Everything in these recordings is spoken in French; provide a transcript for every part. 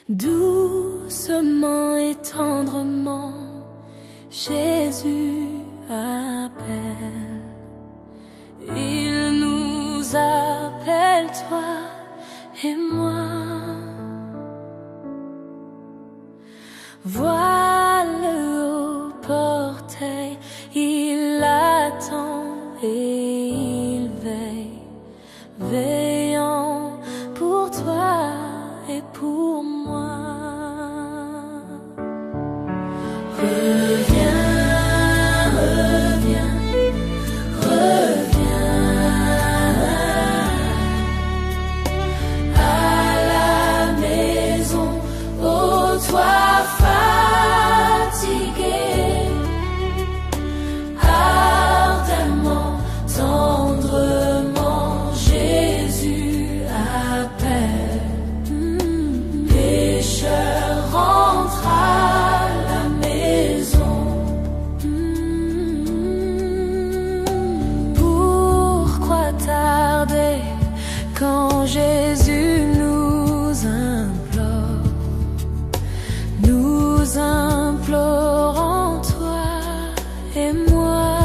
Doucement et tendrement, Jésus appelle. Il nous appelle, toi et moi. Vois-le au portail, il attend et il veille, veillant pour toi et pour moi. Reviens, reviens, reviens à la maison, ô toi fatigué, ardemment, tendrement, Jésus appelle. Pécheur, rentre à la maison. Pourquoi tarder quand Jésus nous implorant toi et moi?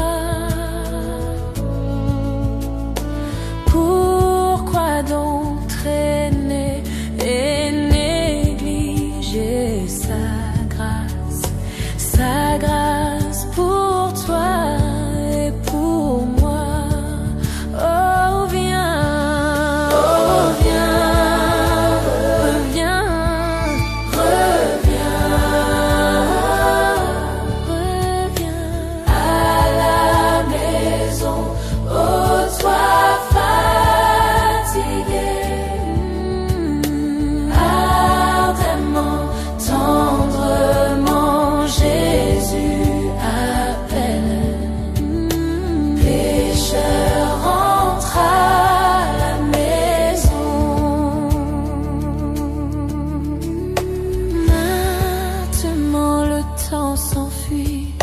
Pourquoi donc traîner et négliger sa grâce pour toi et pour moi? Oh viens, reviens, reviens, reviens à la maison, ô toi fatigué, ardemment, tendrement, Jésus appelle. Pécheur, rentre à la maison. Maintenant le temps s'enfuit,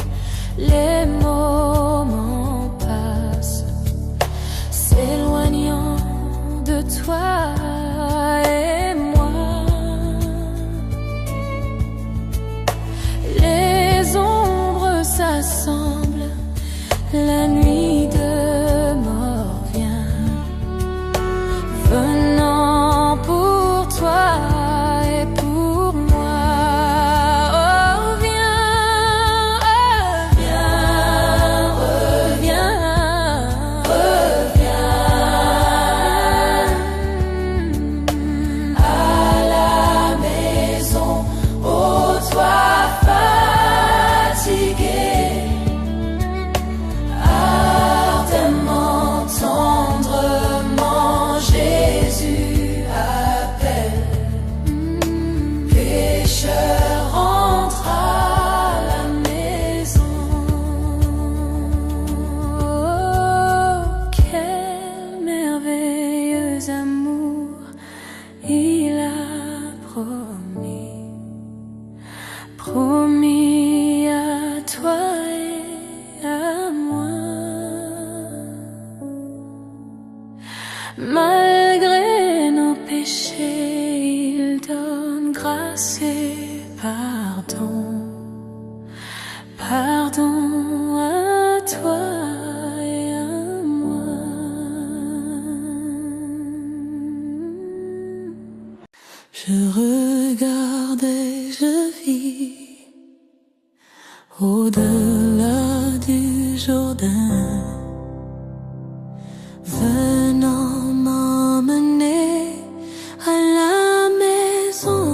les moments passent, s'éloignant de toi et moi. Les ombres s'assemblent, la nuit de mort vient, venant pour toi et pour moi. Oh viens, reviens, reviens à la maison, ô toi fatigué, ardemment, tendrement, Jésus appelle. Pécheur, rentre à la maison. Oh, quel merveilleux amour il a promis à toi et à moi. Malgré nos péchés, il donne grâce et pardon, pardon à toi et à moi. Je regarde et je vis au-delà du Jourdain, venant m'emmener à la maison.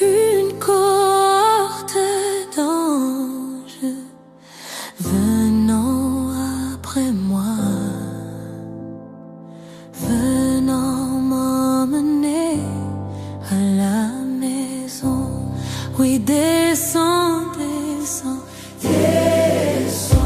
Une cohorte d'anges venant après moi, venant m'emmener à la maison. Oui, descends, descends, descends.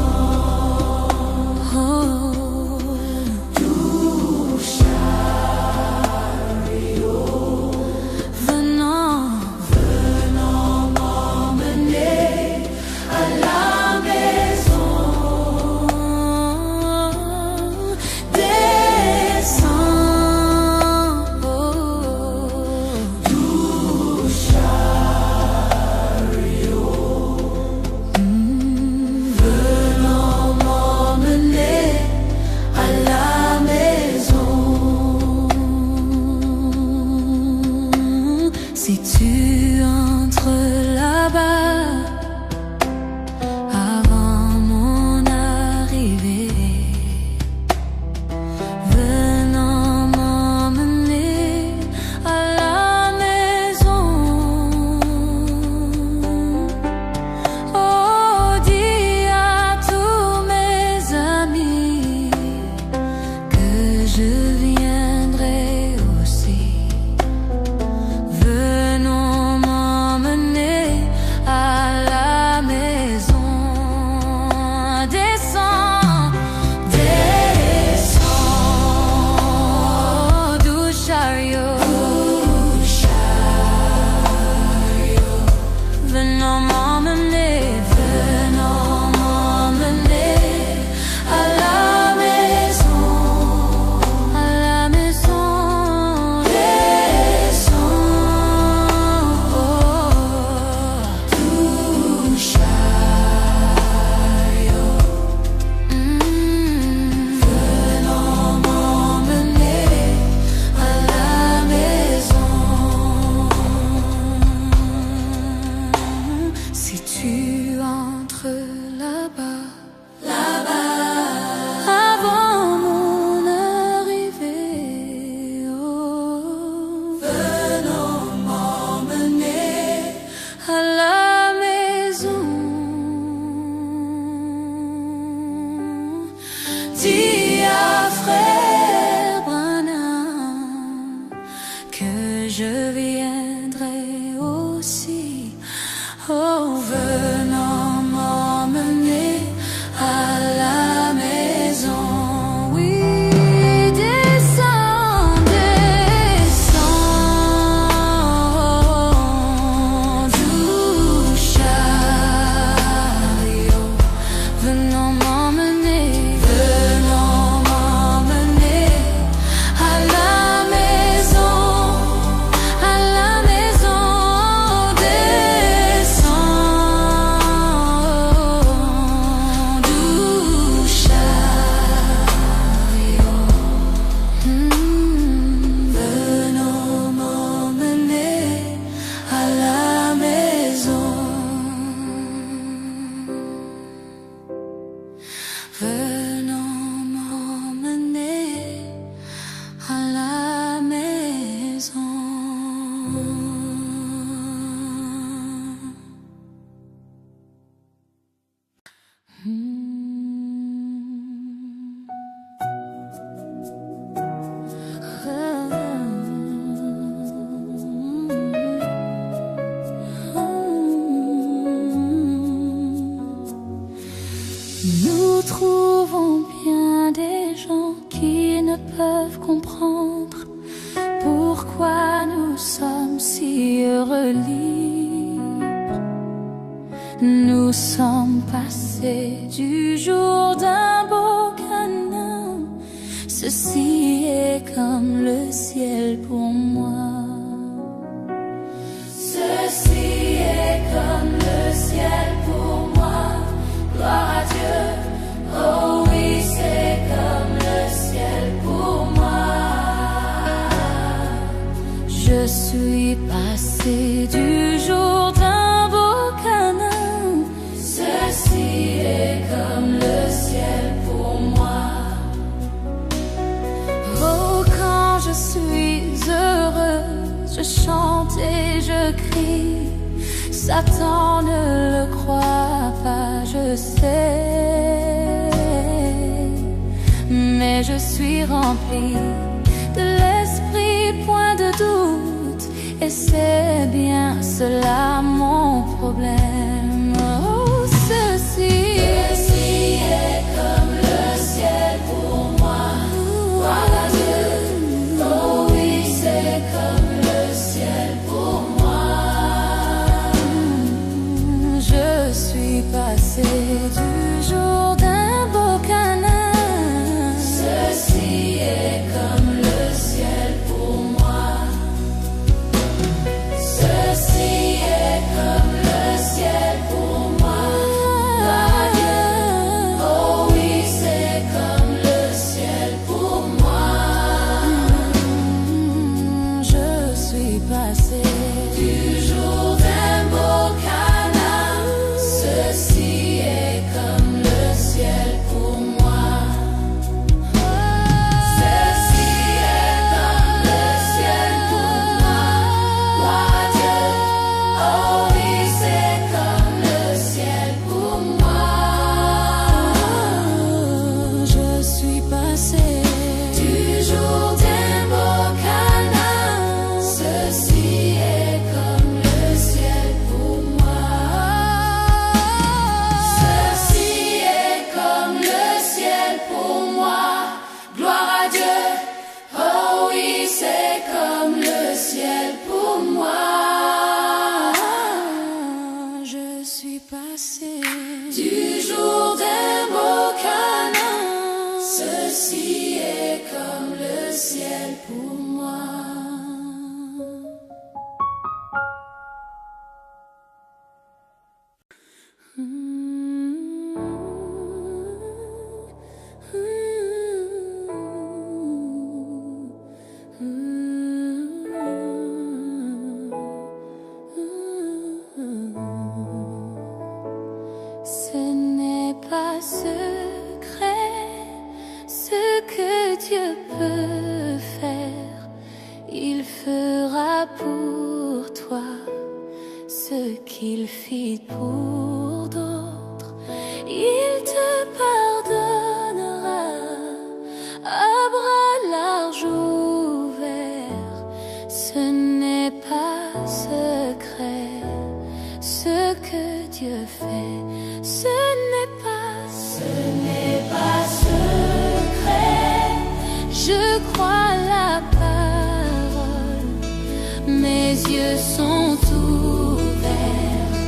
souvent bien des gens qui ne peuvent comprendre pourquoi nous sommes si heureux libres. Nous sommes passés du jour d'un beau câlin. Ceci est comme le ciel pour moi. Ceci est comme le ciel pour moi. Gloire à Dieu. Oh oui, c'est comme le ciel pour moi. Je suis passé du jour d'un beau câlin. Ceci est comme le ciel pour moi. Oh, quand je suis heureuse, je chante et je crie. Satan ne le croit pas, je sais. Mais je suis remplie de l'esprit, point de doute. Et c'est bien cela mon problème. Oh, ceci est comme le ciel pour moi. Voilà Dieu. Oh oui, c'est comme le ciel pour moi. Je suis passée du jour d'un beau câlin. Ceci est comme le ciel pour moi. Ceci est comme le ciel pour moi. Dieu. Oh oui, c'est comme le ciel pour moi. Je suis passée du jour d'un beau câlin. Ceci est comme le ciel pour moi. Ceci est comme le ciel pour moi. Gloire à Dieu. Oh oui, c'est comme le ciel pour moi. Je suis passée du jour d'un beau câlin. Ceci est comme le ciel pour moi. Ceci est comme le ciel pour moi. Gloire à Dieu. Oh oui, c'est comme le ciel pour moi. Je suis passée du jour d'un beau câlin. Ceci est comme le ciel pour moi. Ce n'est pas secret ce que Dieu peut faire. Il fera pour toi ce qu'il fit pour d'autres. Il te pardonnera à bras larges ouverts. Ce n'est pas secret ce que Dieu fait. Ce n'est pas secret. Je crois la parole. Mes yeux sont ouverts.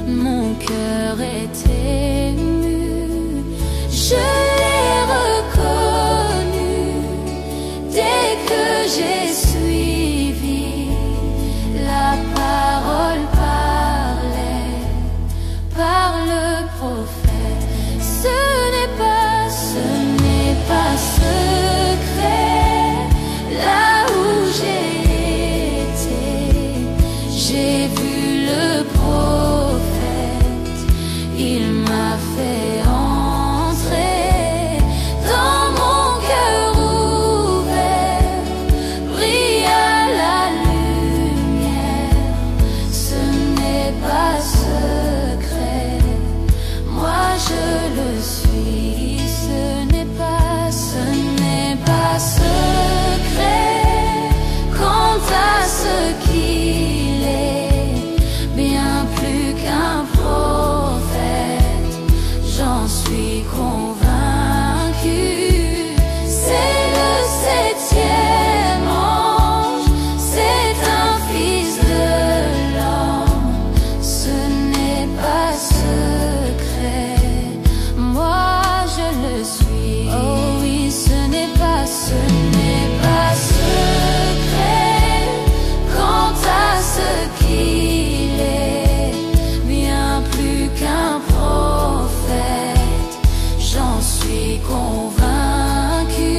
Mon cœur est ému. Je l'ai reconnu dès que j'ai suivi la parole par le prophète. Ce n'est pas secret. Là où j'ai été, j'ai vu le prophète. Il m'a convaincu.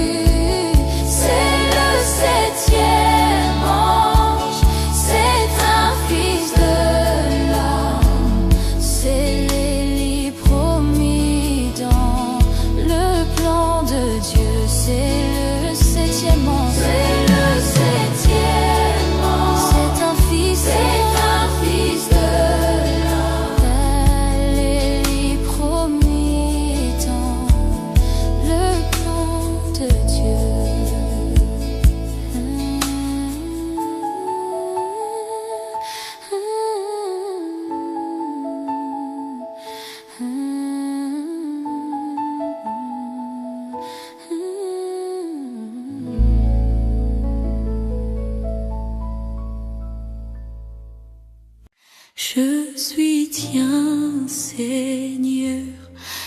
C'est le septième ange, c'est un fils de l'homme, c'est l'élie promis dans le plan de Dieu. C'est le septième ange, c'est le septième ange, c'est un fils de l'homme, l'élie promis dans le plan de Dieu. Je suis tien, Seigneur,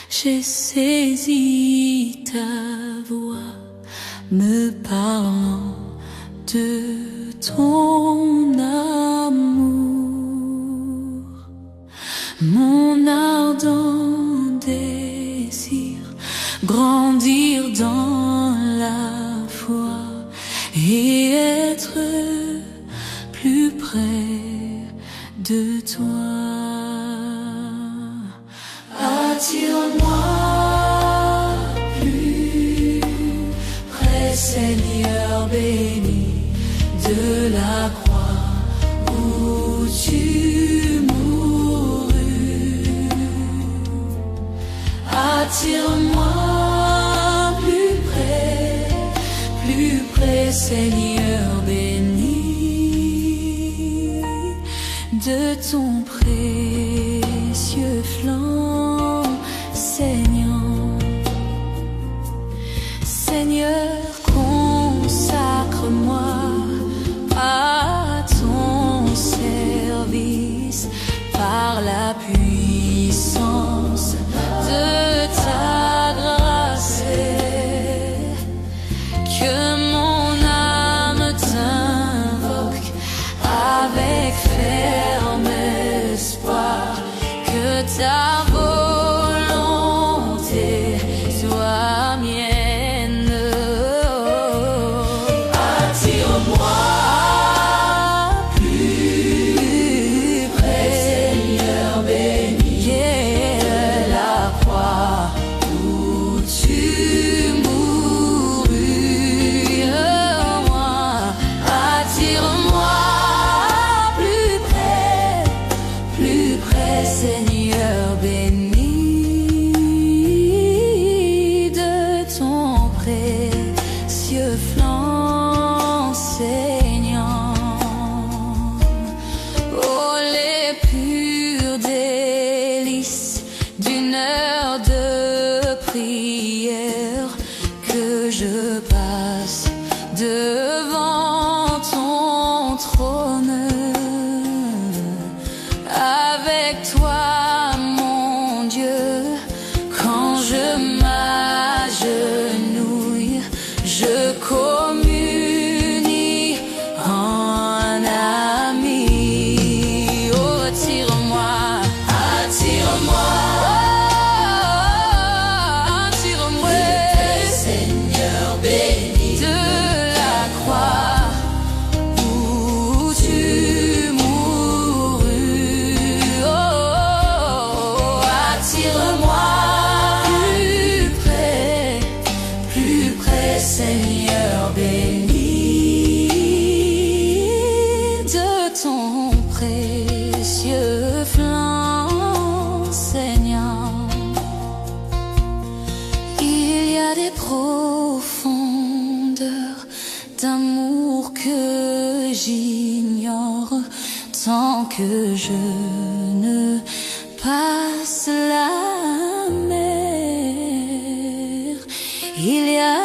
j'ai saisi ta voix, me parlant de ton amour. Mon ardent désir, grandir dans la foi et être plus près de toi. Attire-moi plus près, Seigneur béni, de la croix où tu mourus. Attire-moi plus près, Seigneur béni, de ton précieux flanc saignant. Seigneur, consacre-moi à ton service par la puissance de ta grâce. Que mon âme t'invoque avec ferme espoir, que ta volonté soit mienne. Attire-moi plus près, Seigneur béni, de la croix où tu mourus. Attire-moi plus près, Seigneur béni, de ton précieux flanc saignant. Oh, les purs délices d'une heure de prière que je passe devant ton trône. Avec toi, mon Dieu, quand je m'agenouille, je communie en ami. Oh, attire-moi, attire-moi, attire-moi, Seigneur béni, de la croix où tu mourus. Oh, attire-moi plus près, Seigneur béni, de ton précieux flanc saignant. Il y a des profondeurs d'amour que j'ignore tant que je ne passe la mer. Il y a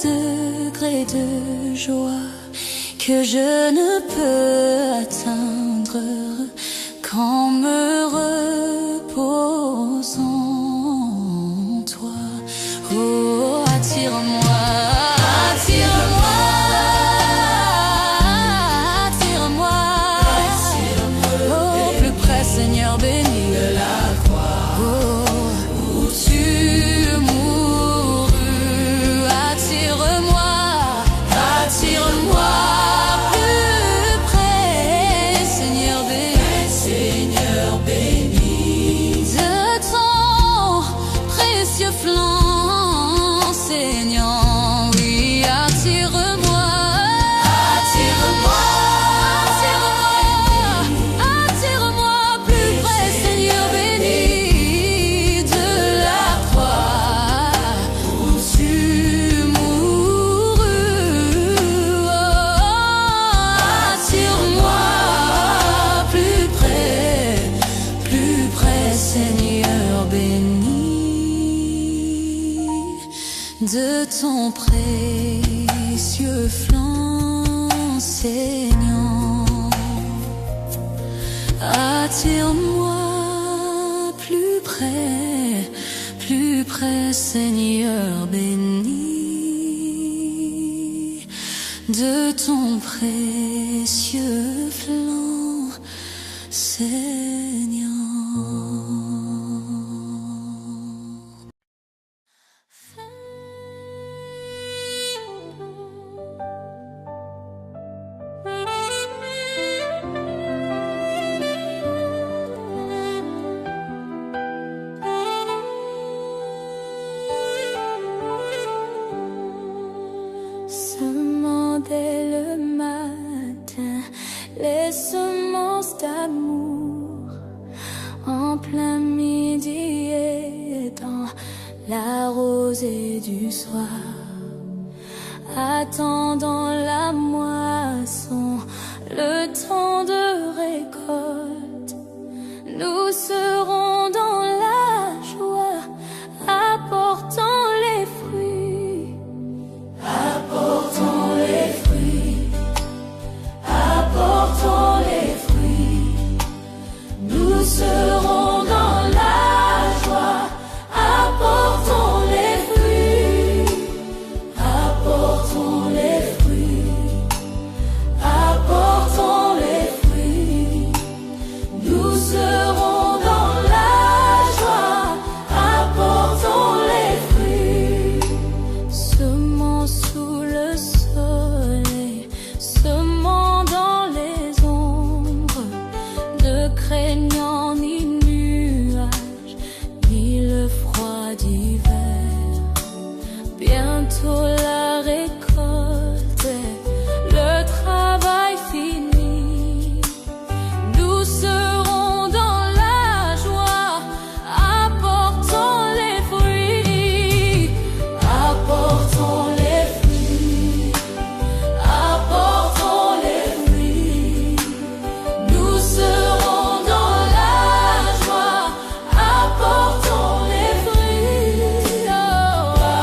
degrés de joie que je ne peux atteindre qu'en me reposant en toi. Oh, attire-moi, attire-moi, attire-moi, oh, plus près, Seigneur béni, de la croix où tu mourus. de ton précieux flanc saignant. Attire-moi plus près, Seigneur béni, de ton précieux flanc saignant. Semant dès le matin les semences d'amour, en plein midi et dans la rosée du soir, attendant la moisson, le temps de récolte, nous serons dans la joie, apportant les fruits, apportant les fruits, apportant les fruits. Nous serons dans la joie, apportons les fruits, apportons les fruits, apportons les fruits. Nous serons dans la joie, apportons les fruits. Semons sous le soleil, semons dans les ombres, ne craignant ni nuages, ni le froid d'hiver. Bientôt la récolte, le travail fini. Nous serons dans la joie, apportons les fruits, apportons les fruits, apportons les fruits. Nous serons dans la joie, apportons les fruits, oh,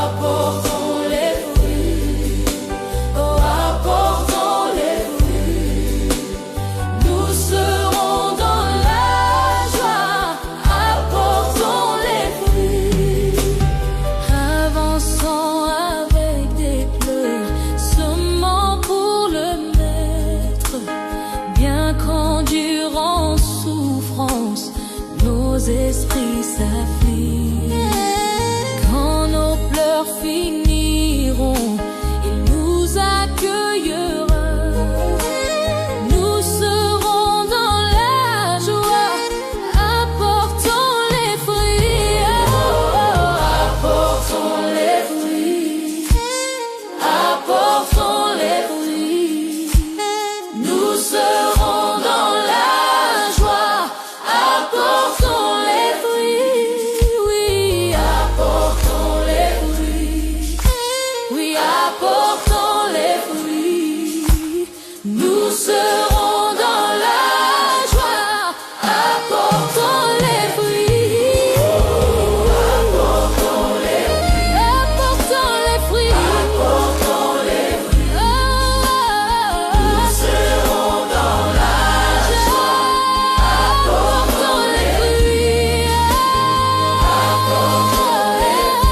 apportons les fruits, oh, apportons les fruits. Nous serons dans la joie, apportons les fruits. Avançons avec des pleurs, semant pour le Maître, bien qu'endurant souffrance, nos esprits s'affligent. Quand nos pleurs finiront, il nous accueillera. Nous serons dans la joie, apportons les fruits, oh, apportons les fruits, apportons les fruits. Nous serons dans la joie, apportons les fruits, oui, apportons les fruits, oui, apportons les fruits. Nous serons dans la joie, apportons les fruits, apportons les fruits, apportons les fruits, apportons les fruits. Nous serons dans la joie, apportons les fruits, apportons les fruits.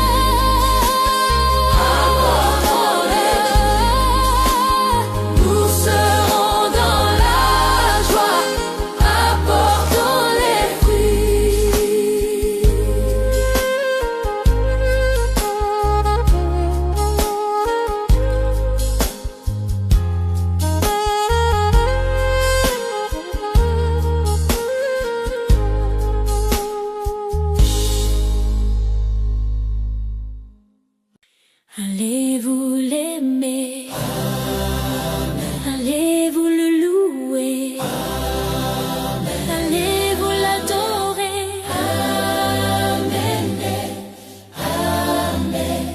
Nous serons dans la joie, apportons les Allez-vous l'aimer, allez-vous le louer, allez-vous l'adorer. Amen, amen,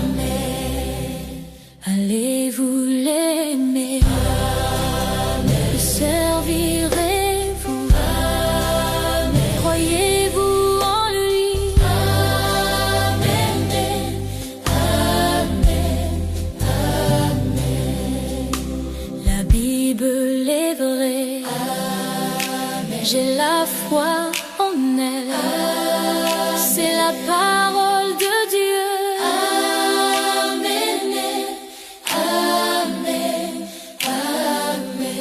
amen. Allez-vous l'aimer, le servirez-vous, croyez-vous en lui. Amen, la foi en elle. C'est la parole de Dieu. Amen, amen, amen.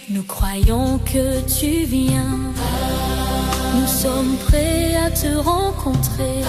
Nous croyons que tu viens. Nous sommes prêts à te rencontrer.